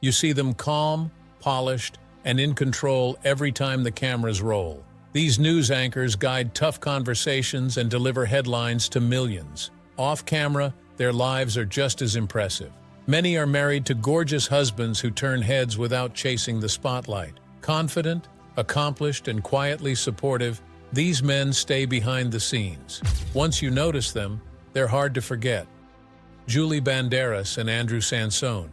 You see them calm, polished, and in control every time the cameras roll. These news anchors guide tough conversations and deliver headlines to millions. Off camera, their lives are just as impressive. Many are married to gorgeous husbands who turn heads without chasing the spotlight. Confident, accomplished, and quietly supportive, these men stay behind the scenes. Once you notice them, they're hard to forget. Julie Banderas and Andrew Sansone.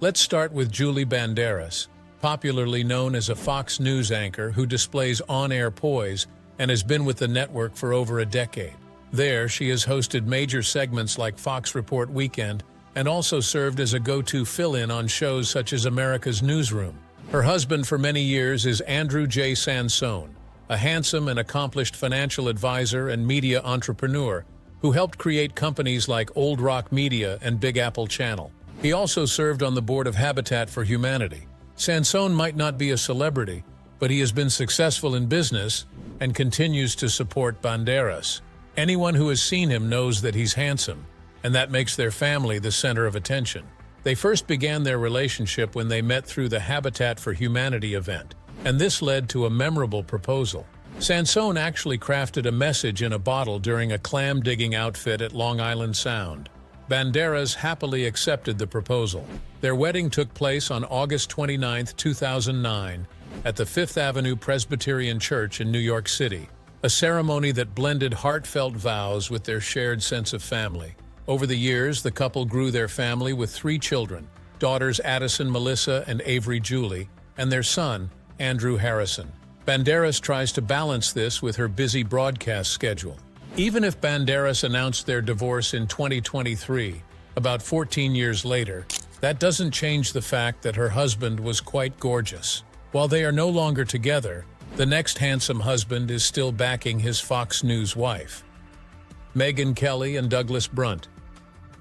Let's start with Julie Banderas, popularly known as a Fox News anchor who displays on-air poise and has been with the network for over a decade. There, she has hosted major segments like Fox Report Weekend and also served as a go-to fill-in on shows such as America's Newsroom. Her husband for many years is Andrew J. Sansone, a handsome and accomplished financial advisor and media entrepreneur who helped create companies like Old Rock Media and Big Apple Channel. He also served on the board of Habitat for Humanity. Sansone might not be a celebrity, but he has been successful in business and continues to support Banderas. Anyone who has seen him knows that he's handsome, and that makes their family the center of attention. They first began their relationship when they met through the Habitat for Humanity event, and this led to a memorable proposal. Sansone actually crafted a message in a bottle during a clam-digging outfit at Long Island Sound. Banderas happily accepted the proposal. Their wedding took place on August 29, 2009, at the Fifth Avenue Presbyterian Church in New York City, a ceremony that blended heartfelt vows with their shared sense of family. Over the years, the couple grew their family with 3 children, daughters Addison Melissa and Avery Julie, and their son, Andrew Harrison. Banderas tries to balance this with her busy broadcast schedule. Even if Banderas announced their divorce in 2023, about 14 years later, that doesn't change the fact that her husband was quite gorgeous. While they are no longer together, the next handsome husband is still backing his Fox News wife. Megyn Kelly and Douglas Brunt.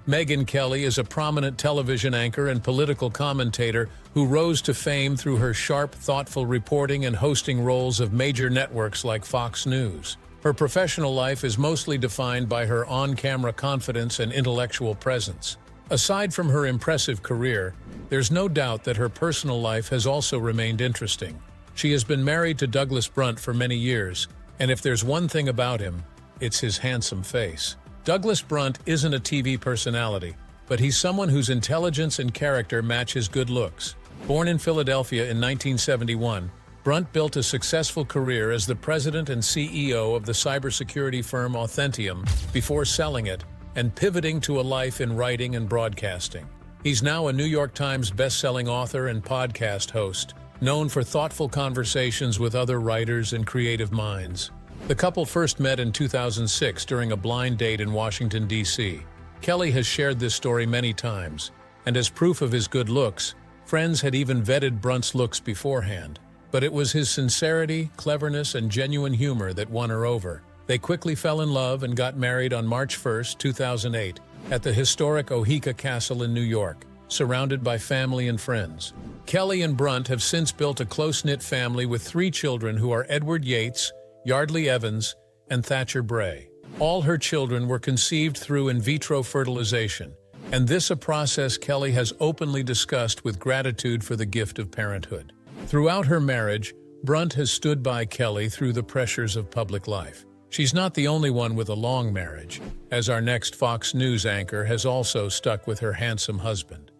Megyn Kelly is a prominent television anchor and political commentator who rose to fame through her sharp, thoughtful reporting and hosting roles of major networks like Fox News. Her professional life is mostly defined by her on-camera confidence and intellectual presence. Aside from her impressive career, there's no doubt that her personal life has also remained interesting. She has been married to Douglas Brunt for many years, and if there's one thing about him, it's his handsome face. Douglas Brunt isn't a TV personality, but he's someone whose intelligence and character match his good looks. Born in Philadelphia in 1971, Brunt built a successful career as the president and CEO of the cybersecurity firm Authentium before selling it and pivoting to a life in writing and broadcasting. He's now a New York Times best-selling author and podcast host, known for thoughtful conversations with other writers and creative minds. The couple first met in 2006 during a blind date in Washington, D.C. Kelly has shared this story many times, and as proof of his good looks, friends had even vetted Brunt's looks beforehand. But it was his sincerity, cleverness, and genuine humor that won her over. They quickly fell in love and got married on March 1, 2008, at the historic Oheka Castle in New York, surrounded by family and friends. Kelly and Brunt have since built a close-knit family with 3 children who are Edward Yates, Yardley Evans, and Thatcher Bray. All her children were conceived through in vitro fertilization, and this a process Kelly has openly discussed with gratitude for the gift of parenthood. Throughout her marriage, Brunt has stood by Kelly through the pressures of public life. She's not the only one with a long marriage, as our next Fox News anchor has also stuck with her handsome husband.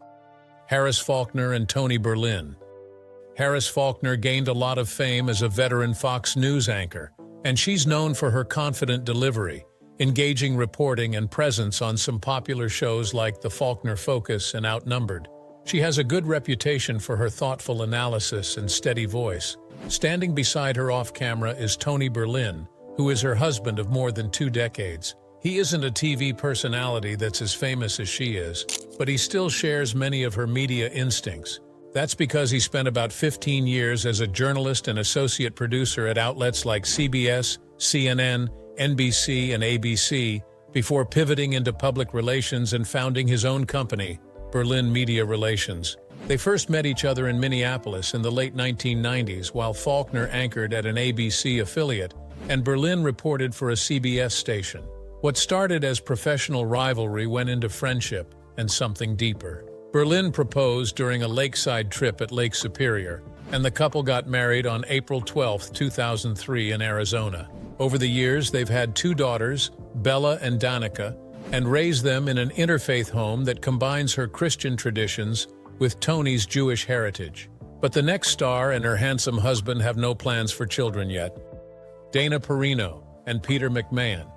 Harris Faulkner and Tony Berlin. Harris Faulkner gained a lot of fame as a veteran Fox News anchor, and she's known for her confident delivery, engaging reporting, and presence on some popular shows like The Faulkner Focus and Outnumbered. She has a good reputation for her thoughtful analysis and steady voice. Standing beside her off-camera is Tony Berlin, who is her husband of more than 2 decades. He isn't a TV personality that's as famous as she is, but he still shares many of her media instincts. That's because he spent about 15 years as a journalist and associate producer at outlets like CBS, CNN, NBC, and ABC, before pivoting into public relations and founding his own company, Berlin Media Relations. They first met each other in Minneapolis in the late 1990s while Faulkner anchored at an ABC affiliate and Berlin reported for a CBS station. What started as professional rivalry went into friendship and something deeper. Berlin proposed during a lakeside trip at Lake Superior, and the couple got married on April 12, 2003 in Arizona. Over the years, they've had 2 daughters, Bella and Danica, and raised them in an interfaith home that combines her Christian traditions with Tony's Jewish heritage. But the next star and her handsome husband have no plans for children yet. Dana Perino and Peter McMahon.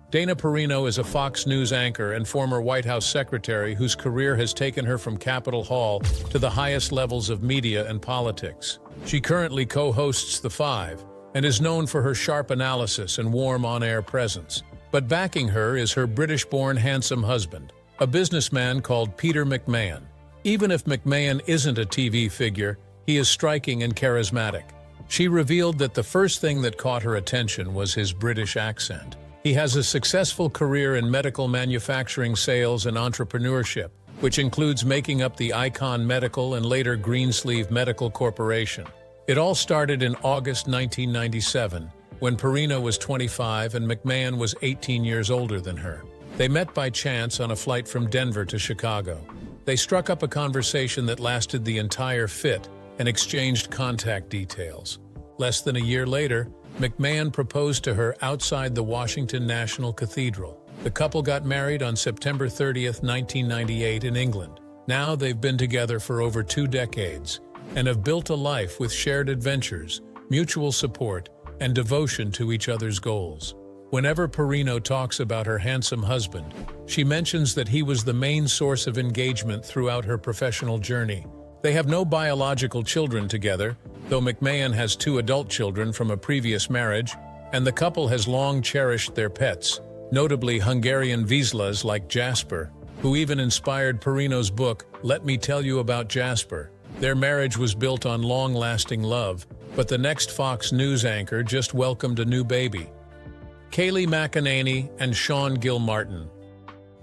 Dana Perino is a Fox News anchor and former White House secretary whose career has taken her from Capitol Hill to the highest levels of media and politics. She currently co-hosts The Five and is known for her sharp analysis and warm on-air presence. But backing her is her British-born handsome husband, a businessman called Peter McMahon. Even if McMahon isn't a TV figure, he is striking and charismatic. She revealed that the first thing that caught her attention was his British accent. He has a successful career in medical manufacturing, sales, and entrepreneurship, which includes making up the Icon Medical and later Greensleeve Medical Corporation. It all started in August 1997, when Perino was 25 and McMahon was 18 years older than her. They met by chance on a flight from Denver to Chicago. They struck up a conversation that lasted the entire fit and exchanged contact details. Less than a year later, McMahon proposed to her outside the Washington National Cathedral. The couple got married on September 30, 1998 in England. Now they've been together for over 2 decades and have built a life with shared adventures, mutual support, and devotion to each other's goals. Whenever Perino talks about her handsome husband, she mentions that he was the main source of engagement throughout her professional journey. They have no biological children together, though McMahon has 2 adult children from a previous marriage, and the couple has long cherished their pets, notably Hungarian Vizslas like Jasper, who even inspired Perino's book, Let Me Tell You About Jasper. Their marriage was built on long-lasting love, but the next Fox News anchor just welcomed a new baby. Kayleigh McEnany and Sean Gilmartin.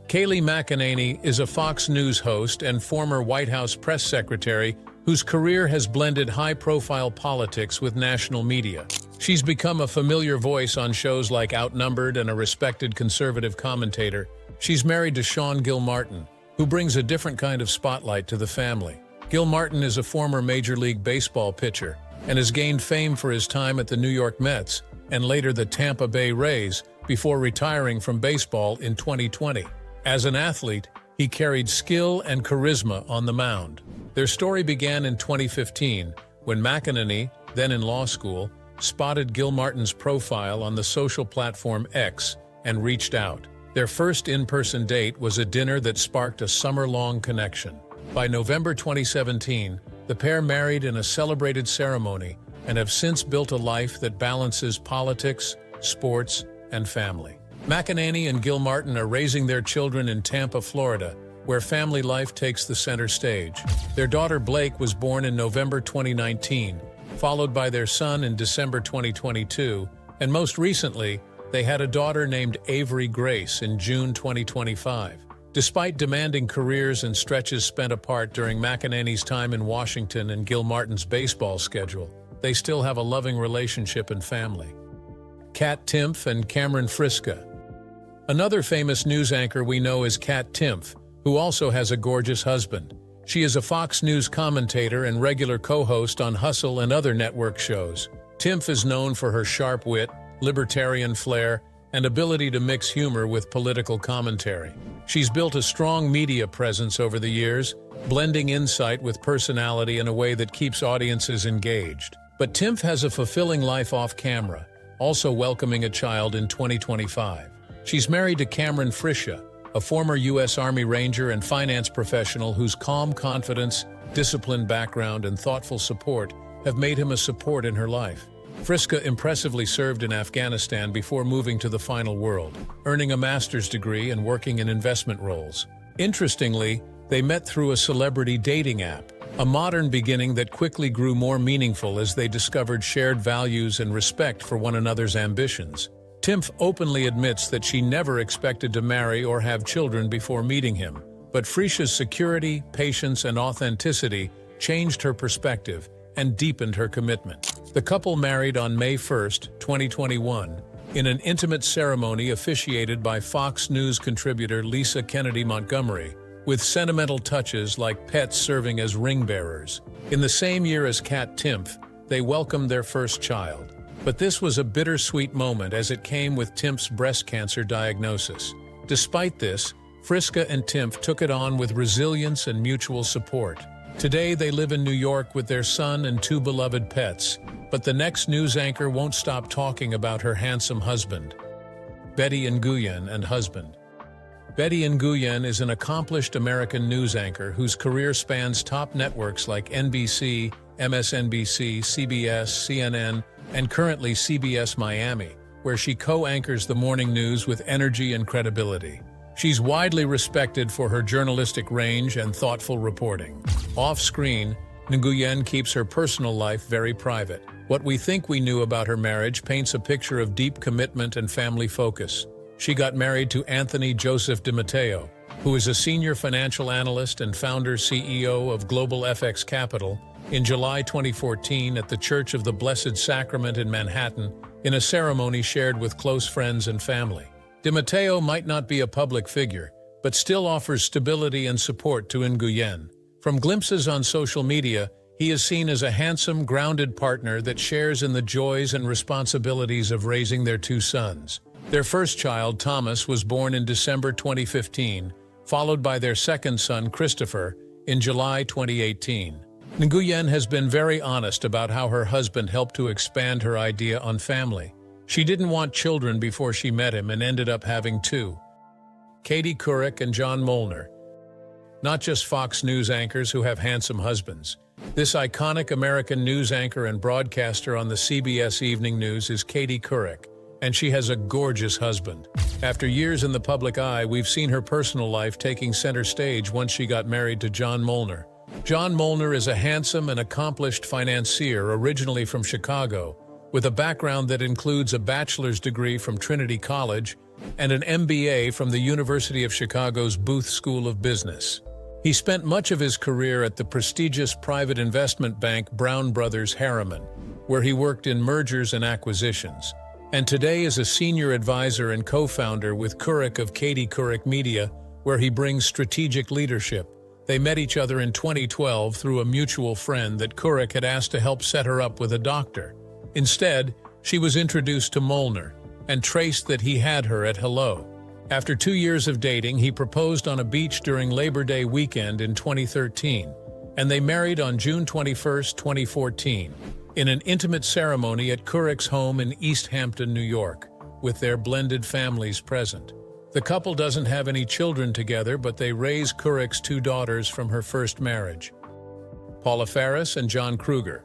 Kayleigh McEnany is a Fox News host and former White House press secretary whose career has blended high-profile politics with national media. She's become a familiar voice on shows like Outnumbered and a respected conservative commentator. She's married to Sean Gilmartin, who brings a different kind of spotlight to the family. Gilmartin is a former Major League Baseball pitcher and has gained fame for his time at the New York Mets and later the Tampa Bay Rays before retiring from baseball in 2020. As an athlete, he carried skill and charisma on the mound. Their story began in 2015 when McEnany, then in law school, spotted Gilmartin's profile on the social platform X and reached out. Their first in-person date was a dinner that sparked a summer-long connection. By November 2017, the pair married in a celebrated ceremony and have since built a life that balances politics, sports, and family. McEnany and Gilmartin are raising their children in Tampa, Florida, where family life takes the center stage. Their daughter Blake was born in November 2019, followed by their son in December 2022, and most recently, they had a daughter named Avery Grace in June 2025. Despite demanding careers and stretches spent apart during McEnany's time in Washington and Gilmartin's baseball schedule, they still have a loving relationship and family. Kat Timpf and Cameron Friska. Another famous news anchor we know is Kat Timpf, who also has a gorgeous husband. She is a Fox News commentator and regular co-host on Hustle and other network shows. Timpf is known for her sharp wit, libertarian flair, and ability to mix humor with political commentary. She's built a strong media presence over the years, blending insight with personality in a way that keeps audiences engaged. But Timpf has a fulfilling life off camera, also welcoming a child in 2025. She's married to Cameron Friska, a former U.S. Army Ranger and finance professional whose calm confidence, disciplined background, and thoughtful support have made him a support in her life. Friska impressively served in Afghanistan before moving to the final world, earning a master's degree and working in investment roles. Interestingly, they met through a celebrity dating app, a modern beginning that quickly grew more meaningful as they discovered shared values and respect for one another's ambitions. Timpf openly admits that she never expected to marry or have children before meeting him, but Friska's security, patience, and authenticity changed her perspective and deepened her commitment. The couple married on May 1, 2021, in an intimate ceremony officiated by Fox News contributor Lisa Kennedy Montgomery, with sentimental touches like pets serving as ring bearers. In the same year as Kat Timpf, they welcomed their first child. But this was a bittersweet moment as it came with Timpf's breast cancer diagnosis. Despite this, Friska and Timpf took it on with resilience and mutual support. Today they live in New York with their son and two beloved pets, but the next news anchor won't stop talking about her handsome husband. Betty Nguyen and husband. Betty Nguyen is an accomplished American news anchor whose career spans top networks like NBC, MSNBC, CBS, CNN, and currently CBS Miami, where she co-anchors the morning news with energy and credibility. She's widely respected for her journalistic range and thoughtful reporting. Off-screen, Nguyen keeps her personal life very private. What we think we knew about her marriage paints a picture of deep commitment and family focus. She got married to Anthony Joseph DiMatteo, who is a senior financial analyst and founder-CEO of Global FX Capital, in July 2014 at the Church of the Blessed Sacrament in Manhattan, in a ceremony shared with close friends and family. DiMatteo might not be a public figure, but still offers stability and support to Nguyen. From glimpses on social media, he is seen as a handsome, grounded partner that shares in the joys and responsibilities of raising their two sons. Their first child, Thomas, was born in December 2015, followed by their second son, Christopher, in July 2018. Nguyen has been very honest about how her husband helped to expand her idea on family. She didn't want children before she met him and ended up having two. Katie Couric and John Molnar. Not just Fox News anchors who have handsome husbands. This iconic American news anchor and broadcaster on the CBS Evening News is Katie Couric, and she has a gorgeous husband. After years in the public eye, we've seen her personal life taking center stage once she got married to John Molnar. John Molnar is a handsome and accomplished financier originally from Chicago, with a background that includes a bachelor's degree from Trinity College and an MBA from the University of Chicago's Booth School of Business. He spent much of his career at the prestigious private investment bank Brown Brothers Harriman, where he worked in mergers and acquisitions, and today is a senior advisor and co-founder with Couric of Katie Couric Media, where he brings strategic leadership. They met each other in 2012 through a mutual friend that Couric had asked to help set her up with a doctor. Instead, she was introduced to Molnar and traced that he had her at hello. After 2 years of dating, he proposed on a beach during Labor Day weekend in 2013, and they married on June 21, 2014, in an intimate ceremony at Couric's home in East Hampton, New York, with their blended families present. The couple doesn't have any children together, but they raise Couric's two daughters from her first marriage. Paula Faris and John Kruger.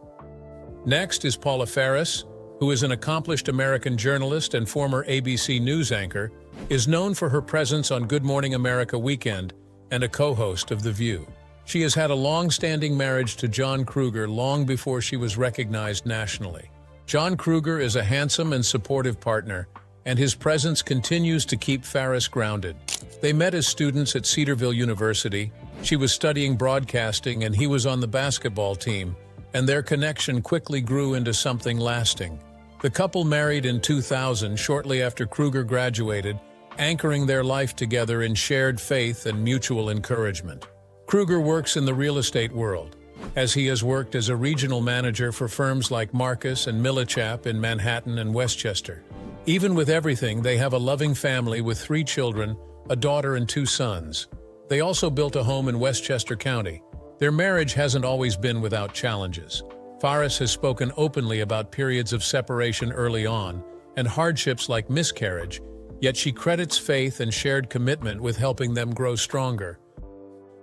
Next is Paula Faris, who is an accomplished American journalist and former ABC News anchor, is known for her presence on Good Morning America Weekend and a co-host of The View. She has had a long-standing marriage to John Kruger long before she was recognized nationally. John Kruger is a handsome and supportive partner, and his presence continues to keep Faris grounded. They met as students at Cedarville University. She was studying broadcasting and he was on the basketball team, and their connection quickly grew into something lasting. The couple married in 2000, shortly after Kruger graduated, anchoring their life together in shared faith and mutual encouragement. Kruger works in the real estate world, as he has worked as a regional manager for firms like Marcus and Millichap in Manhattan and Westchester. Even with everything, they have a loving family with 3 children, a daughter and 2 sons. They also built a home in Westchester County. Their marriage hasn't always been without challenges. Faris has spoken openly about periods of separation early on and hardships like miscarriage, yet she credits faith and shared commitment with helping them grow stronger.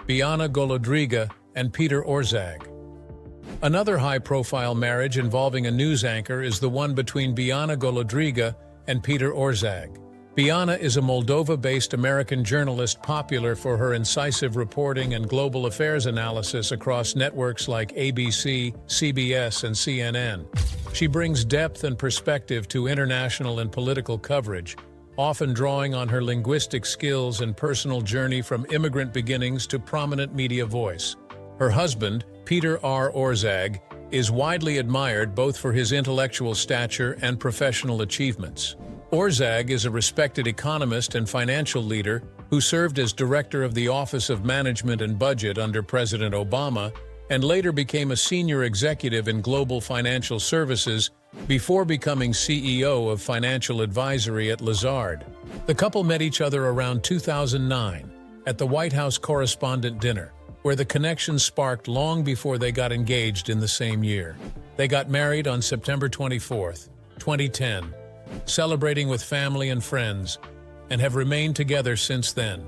Bianna Golodryga and Peter Orszag. Another high-profile marriage involving a news anchor is the one between Bianna Golodryga and Peter Orszag. Bianna is a Moldova-based American journalist popular for her incisive reporting and global affairs analysis across networks like ABC, CBS, and CNN. She brings depth and perspective to international and political coverage, often drawing on her linguistic skills and personal journey from immigrant beginnings to prominent media voice. Her husband, Peter R. Orszag, is widely admired both for his intellectual stature and professional achievements. Orszag is a respected economist and financial leader who served as director of the Office of Management and Budget under President Obama and later became a senior executive in global financial services before becoming CEO of financial advisory at Lazard. The couple met each other around 2009 at the White House Correspondent Dinner, where the connection sparked long before they got engaged in the same year. They got married on September 24, 2010, celebrating with family and friends, and have remained together since then.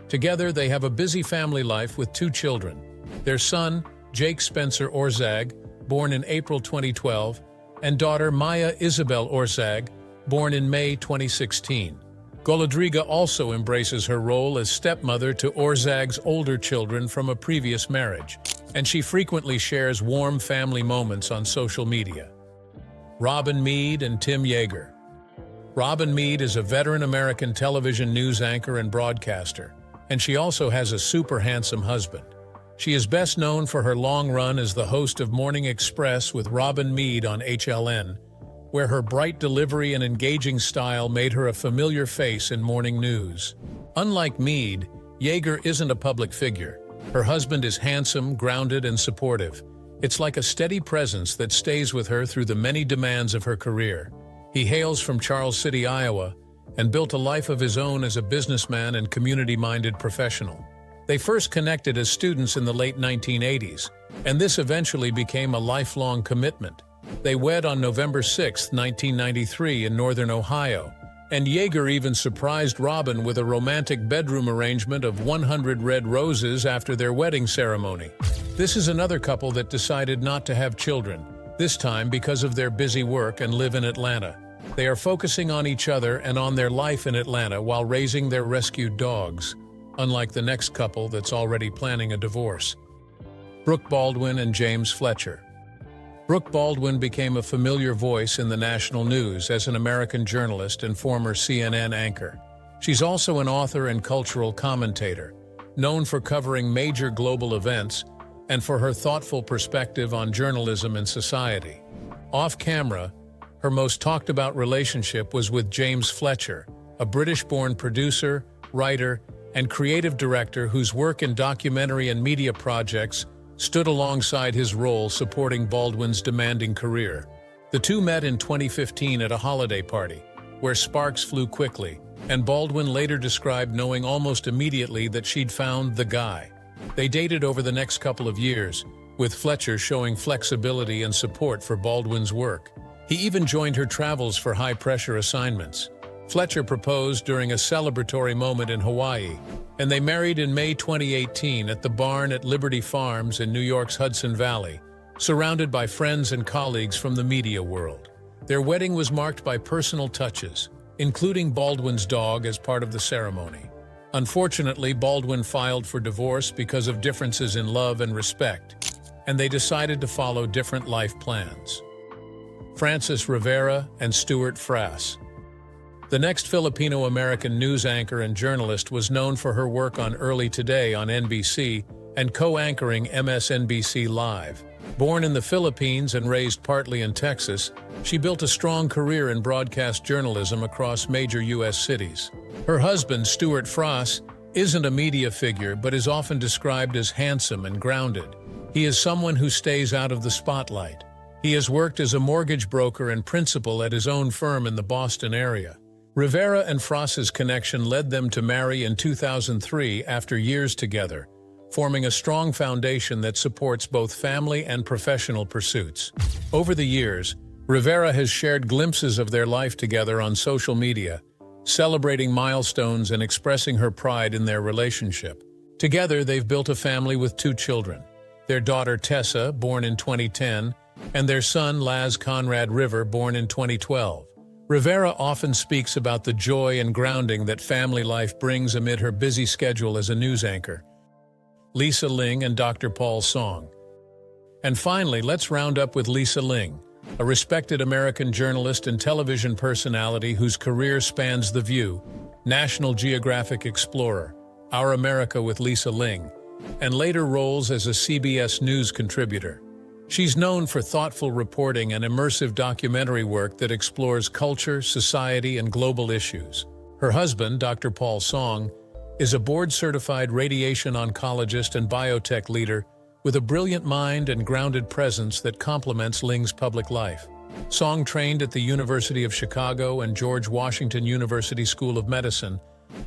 Together, they have a busy family life with 2 children. Their son, Jake Spencer Orzag, born in April 2012, and daughter Maya Isabel Orzag, born in May 2016. Golodriga also embraces her role as stepmother to Orzag's older children from a previous marriage, and she frequently shares warm family moments on social media. Robin Meade and Tim Yeager. Robin Meade is a veteran American television news anchor and broadcaster, and she also has a super handsome husband. She is best known for her long run as the host of Morning Express with Robin Meade on HLN, where her bright delivery and engaging style made her a familiar face in morning news. Unlike Meade, Yeager isn't a public figure. Her husband is handsome, grounded, and supportive. It's like a steady presence that stays with her through the many demands of her career. He hails from Charles City, Iowa, and built a life of his own as a businessman and community-minded professional. They first connected as students in the late 1980s, and this eventually became a lifelong commitment. They wed on November 6, 1993 in northern Ohio, and Yeager even surprised Robin with a romantic bedroom arrangement of 100 red roses after their wedding ceremony. This is another couple that decided not to have children, this time because of their busy work and live in Atlanta. They are focusing on each other and on their life in Atlanta while raising their rescued dogs, unlike the next couple that's already planning a divorce. Brooke Baldwin and James Fletcher. Brooke Baldwin became a familiar voice in the national news as an American journalist and former CNN anchor. She's also an author and cultural commentator, known for covering major global events and for her thoughtful perspective on journalism and society. Off-camera, her most talked-about relationship was with James Fletcher, a British-born producer, writer, and creative director whose work in documentary and media projects stood alongside his role supporting Baldwin's demanding career. The two met in 2015 at a holiday party, where sparks flew quickly, and Baldwin later described knowing almost immediately that she'd found the guy. They dated over the next couple of years, with Fletcher showing flexibility and support for Baldwin's work. He even joined her travels for high-pressure assignments. Fletcher proposed during a celebratory moment in Hawaii, and they married in May 2018 at the barn at Liberty Farms in New York's Hudson Valley, surrounded by friends and colleagues from the media world. Their wedding was marked by personal touches, including Baldwin's dog as part of the ceremony. Unfortunately, Baldwin filed for divorce because of differences in love and respect, and they decided to follow different life plans. Francis Rivera and Stuart Frass. The next Filipino-American news anchor and journalist was known for her work on Early Today on NBC and co-anchoring MSNBC Live. Born in the Philippines and raised partly in Texas, she built a strong career in broadcast journalism across major U.S. cities. Her husband, Stuart Frass, isn't a media figure but is often described as handsome and grounded. He is someone who stays out of the spotlight. He has worked as a mortgage broker and principal at his own firm in the Boston area. Rivera and Frass's connection led them to marry in 2003 after years together, forming a strong foundation that supports both family and professional pursuits. Over the years, Rivera has shared glimpses of their life together on social media, celebrating milestones and expressing her pride in their relationship. Together, they've built a family with 2 children, their daughter Tessa, born in 2010, and their son Laz Conrad River, born in 2012. Rivera often speaks about the joy and grounding that family life brings amid her busy schedule as a news anchor. Lisa Ling and Dr. Paul Song. And finally, let's round up with Lisa Ling, a respected American journalist and television personality whose career spans The View, National Geographic Explorer, Our America with Lisa Ling, and later roles as a CBS News contributor. She's known for thoughtful reporting and immersive documentary work that explores culture, society, and global issues. Her husband, Dr. Paul Song, is a board-certified radiation oncologist and biotech leader with a brilliant mind and grounded presence that complements Ling's public life. Song trained at the University of Chicago and George Washington University School of Medicine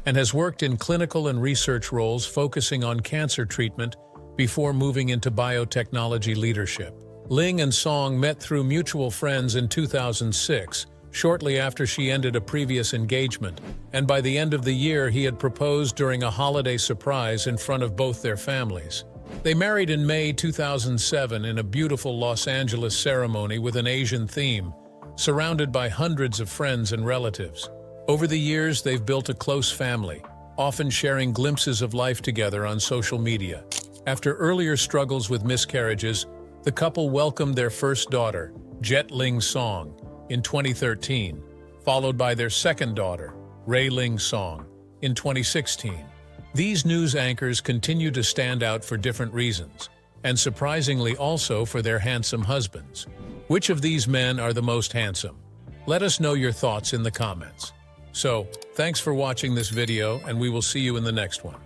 and has worked in clinical and research roles focusing on cancer treatment before moving into biotechnology leadership. Ling and Song met through mutual friends in 2006, shortly after she ended a previous engagement, and by the end of the year he had proposed during a holiday surprise in front of both their families. They married in May 2007 in a beautiful Los Angeles ceremony with an Asian theme, surrounded by hundreds of friends and relatives. Over the years, they've built a close family, often sharing glimpses of life together on social media. After earlier struggles with miscarriages, the couple welcomed their first daughter, Jet Ling Song, in 2013, followed by their second daughter, Ray Ling Song, in 2016. These news anchors continue to stand out for different reasons, and surprisingly also for their handsome husbands. Which of these men are the most handsome? Let us know your thoughts in the comments. So, thanks for watching this video, and we will see you in the next one.